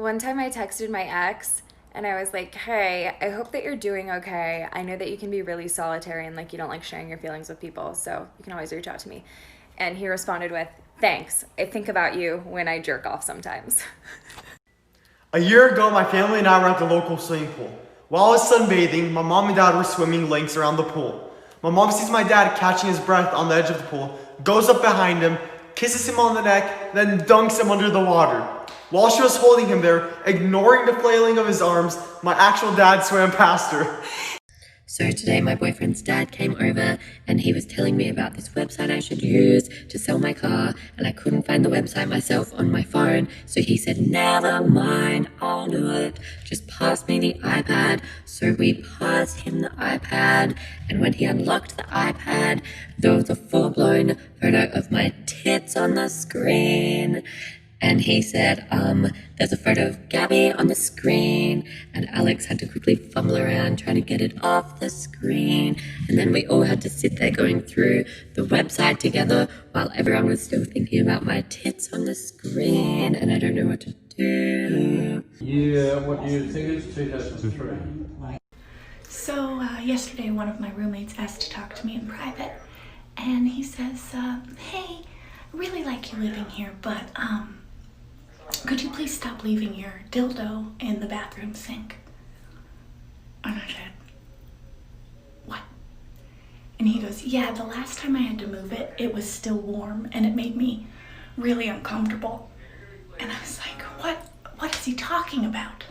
One time I texted my ex and I was like, hey, I hope that you're doing okay. I know that you can be really solitary and like you don't like sharing your feelings with people, so you can always reach out to me. And he responded with, thanks. I think about you when I jerk off sometimes. A year ago, my family and I were at the local swimming pool. While I was sunbathing, my mom and dad were swimming lanes around the pool. My mom sees my dad catching his breath on the edge of the pool, goes up behind him, kisses him on the neck, then dunks him under the water. While she was holding him there, ignoring the flailing of his arms, my actual dad swam past her. So today my boyfriend's dad came over and he was telling me about this website I should use to sell my car, and I couldn't find the website myself on my phone, so he said, never mind, I'll do it. Just pass me the iPad. So we passed him the iPad, and when he unlocked the iPad, there was a full-blown photo of my tits on the screen. And he said, there's a photo of Gabby on the screen, and Alex had to quickly fumble around trying to get it off the screen. And then we all had to sit there going through the website together while everyone was still thinking about my tits on the screen, and I don't know what to do. Yeah, what do you think is 2003? So yesterday one of my roommates asked to talk to me in private, and he says, hey, I really like you living here, but could you please stop leaving your dildo in the bathroom sink? And I said, what? And he goes, yeah, the last time I had to move it, it was still warm and it made me really uncomfortable. And I was like, what is he talking about?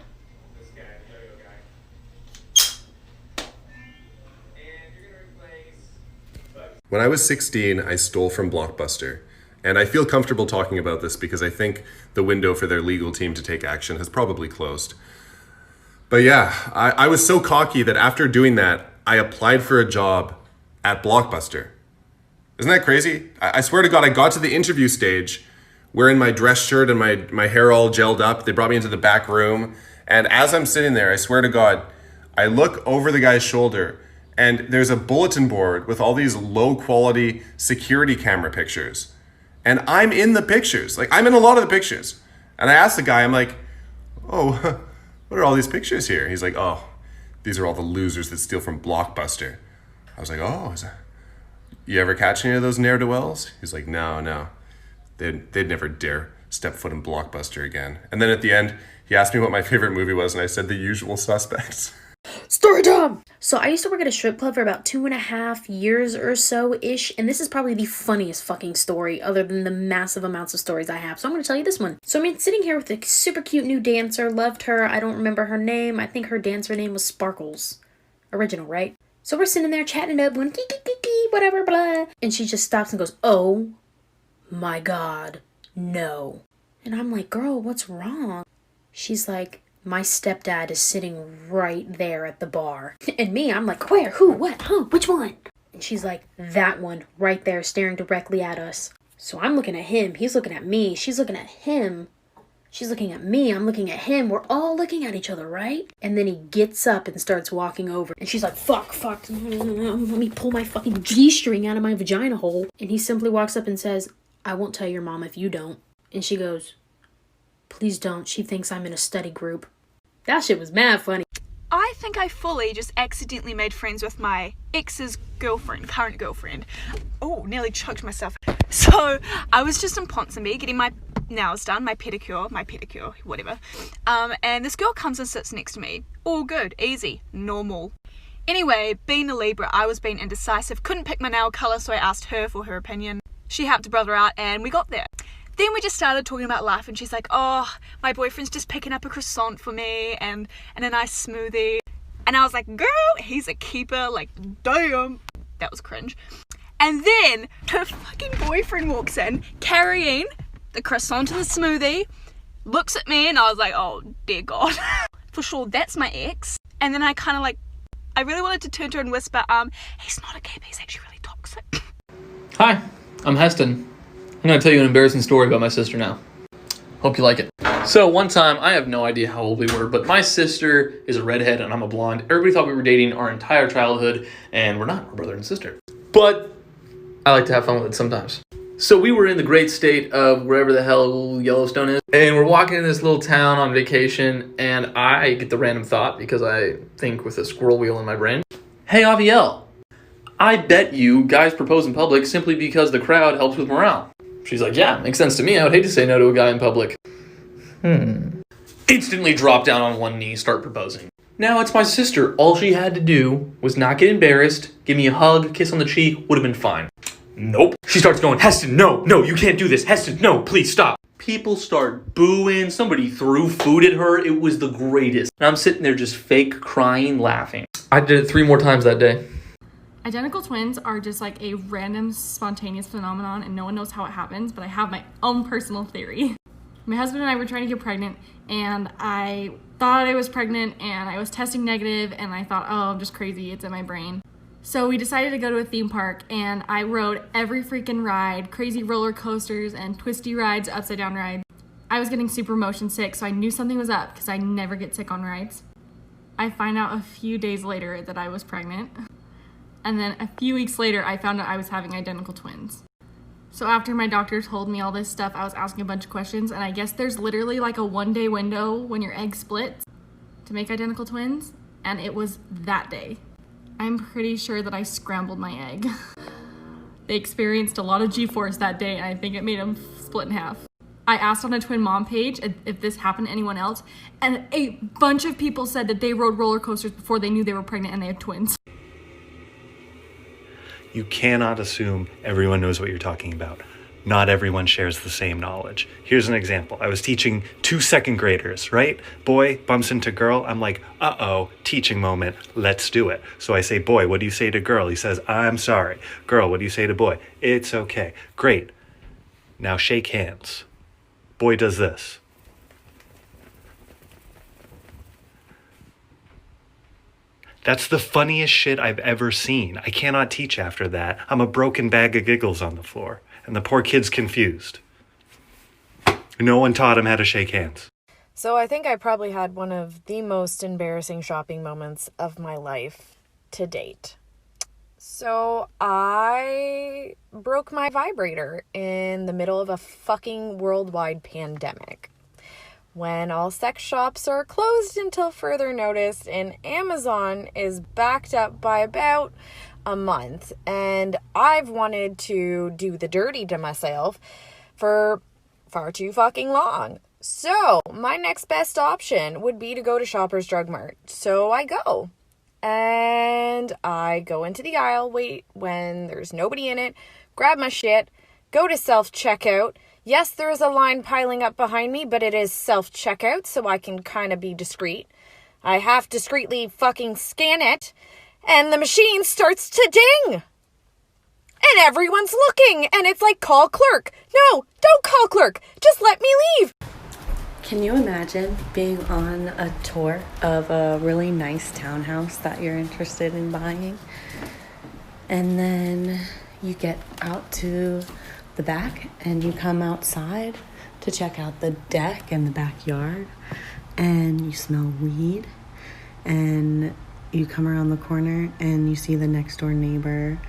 When I was 16, I stole from Blockbuster. And I feel comfortable talking about this because I think the window for their legal team to take action has probably closed. But yeah, I was so cocky that after doing that, I applied for a job at Blockbuster. Isn't that crazy? I swear to God, I got to the interview stage wearing my dress shirt and my hair all gelled up. They brought me into the back room. And as I'm sitting there, I swear to God, I look over the guy's shoulder and there's a bulletin board with all these low quality security camera pictures. And I'm in the pictures. Like, I'm in a lot of the pictures. And I asked the guy, I'm like, oh, what are all these pictures here? He's like, oh, these are all the losers that steal from Blockbuster. I was like, oh, is that... You ever catch any of those ne'er-do-wells? He's like, no. They'd never dare step foot in Blockbuster again. And then at the end, he asked me what my favorite movie was, and I said The Usual Suspects. Storytime! So I used to work at a strip club for about 2.5 years or so-ish, and this is probably the funniest fucking story other than the massive amounts of stories I have, so I'm going to tell you this one. So I'm sitting here with a super cute new dancer, loved her, I don't remember her name, I think her dancer name was Sparkles. Original, right? So we're sitting there chatting up, going kiki, whatever, blah, and she just stops and goes, oh my god, no. And I'm like, girl, what's wrong? She's like, my stepdad is sitting right there at the bar. And me, I'm like, where, who, what, huh, which one? And she's like, that one, right there, staring directly at us. So I'm looking at him, he's looking at me, she's looking at him, she's looking at me, I'm looking at him, we're all looking at each other, right? And then he gets up and starts walking over. And she's like, fuck, let me pull my fucking G-string out of my vagina hole. And he simply walks up and says, I won't tell your mom if you don't. And she goes, please don't, she thinks I'm in a study group. That shit was mad funny. I think I fully just accidentally made friends with my ex's girlfriend, current girlfriend. Oh, nearly choked myself. So I was just in Ponsonby getting my nails done, my pedicure, whatever. And this girl comes and sits next to me. All good, easy, normal. Anyway, being a Libra, I was being indecisive, couldn't pick my nail colour, so I asked her for her opinion. She helped a brother out and we got there. Then we just started talking about life and she's like, oh, my boyfriend's just picking up a croissant for me and a nice smoothie. And I was like, girl, he's a keeper, like, damn. That was cringe. And then her fucking boyfriend walks in carrying the croissant and the smoothie, looks at me and I was like, oh, dear God. For sure, that's my ex. And then I kind of like, I really wanted to turn to her and whisper, he's not a keeper, he's actually really toxic. Hi, I'm Heston. I'm going to tell you an embarrassing story about my sister now. Hope you like it. So one time, I have no idea how old we were, but my sister is a redhead and I'm a blonde. Everybody thought we were dating our entire childhood, and we're not. We're brother and sister. But I like to have fun with it sometimes. So we were in the great state of wherever the hell Yellowstone is, and we're walking in this little town on vacation, and I get the random thought, because I think with a squirrel wheel in my brain, hey Avielle, I bet you guys propose in public simply because the crowd helps with morale. She's like, yeah, makes sense to me. I would hate to say no to a guy in public. Instantly drop down on one knee, start proposing. Now it's my sister. All she had to do was not get embarrassed, give me a hug, kiss on the cheek, would have been fine. Nope. She starts going, Heston, no, you can't do this. Heston, no, please stop. People start booing. Somebody threw food at her. It was the greatest. And I'm sitting there just fake crying, laughing. I did it 3 more times that day. Identical twins are just like a random spontaneous phenomenon and no one knows how it happens, but I have my own personal theory. My husband and I were trying to get pregnant and I thought I was pregnant and I was testing negative and I thought, oh, I'm just crazy, it's in my brain. So we decided to go to a theme park and I rode every freaking ride, crazy roller coasters and twisty rides, upside down rides. I was getting super motion sick, so I knew something was up because I never get sick on rides. I find out a few days later that I was pregnant. And then a few weeks later, I found out I was having identical twins. So after my doctor told me all this stuff, I was asking a bunch of questions, and I guess there's literally like a 1-day window when your egg splits to make identical twins, and it was that day. I'm pretty sure that I scrambled my egg. They experienced a lot of G-force that day, and I think it made them split in half. I asked on a twin mom page if this happened to anyone else, and a bunch of people said that they rode roller coasters before they knew they were pregnant and they had twins. You cannot assume everyone knows what you're talking about. Not everyone shares the same knowledge. Here's an example. I was teaching 2 second graders, right? Boy bumps into girl. I'm like, uh-oh, teaching moment. Let's do it. So I say, boy, what do you say to girl? He says, I'm sorry. Girl, what do you say to boy? It's okay. Great. Now shake hands. Boy does this. That's the funniest shit I've ever seen. I cannot teach after that. I'm a broken bag of giggles on the floor. And the poor kid's confused. No one taught him how to shake hands. So I think I probably had one of the most embarrassing shopping moments of my life to date. So I broke my vibrator in the middle of a fucking worldwide pandemic, when all sex shops are closed until further notice and Amazon is backed up by about a month, and I've wanted to do the dirty to myself for far too fucking long. So my next best option would be to go to Shoppers Drug Mart. So I go. And I go into the aisle, wait when there's nobody in it, grab my shit, go to self-checkout. Yes, there is a line piling up behind me, but it is self-checkout, so I can kind of be discreet. I half discreetly fucking scan it, and the machine starts to ding. And everyone's looking, and it's like, call clerk. No, don't call clerk. Just let me leave. Can you imagine being on a tour of a really nice townhouse that you're interested in buying? And then you get out to the back and you come outside to check out the deck and the backyard, and you smell weed, and you come around the corner and you see the next door neighbor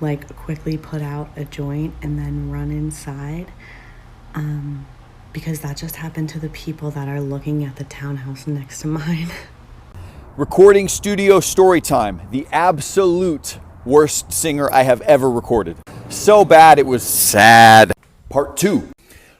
like quickly put out a joint and then run inside, because that just happened to the people that are looking at the townhouse next to mine. Recording studio story time. The absolute worst singer I have ever recorded. So bad it was sad. Part 2.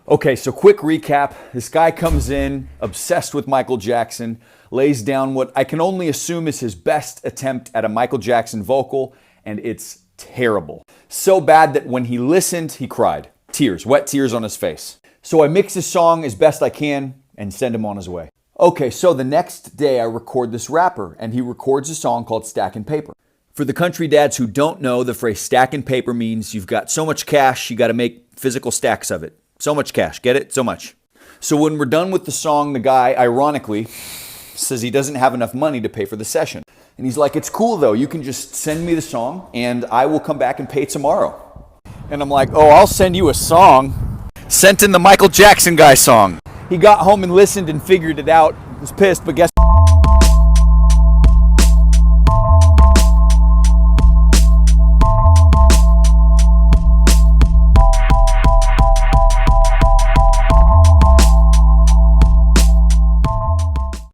Okay, so quick recap. This guy comes in, obsessed with Michael Jackson, lays down what I can only assume is his best attempt at a Michael Jackson vocal, and it's terrible. So bad that when he listened, he cried. Tears, wet tears on his face. So I mix his song as best I can and send him on his way. Okay, so the next day I record this rapper, and he records a song called Stack and Paper. For the country dads who don't know, the phrase stack and paper means you've got so much cash, you got to make physical stacks of it. So much cash, get it? So much. So when we're done with the song, the guy, ironically, says he doesn't have enough money to pay for the session. And he's like, it's cool though, you can just send me the song and I will come back and pay tomorrow. And I'm like, oh, I'll send you a song. Sent in the Michael Jackson guy song. He got home and listened and figured it out. Was pissed, but guess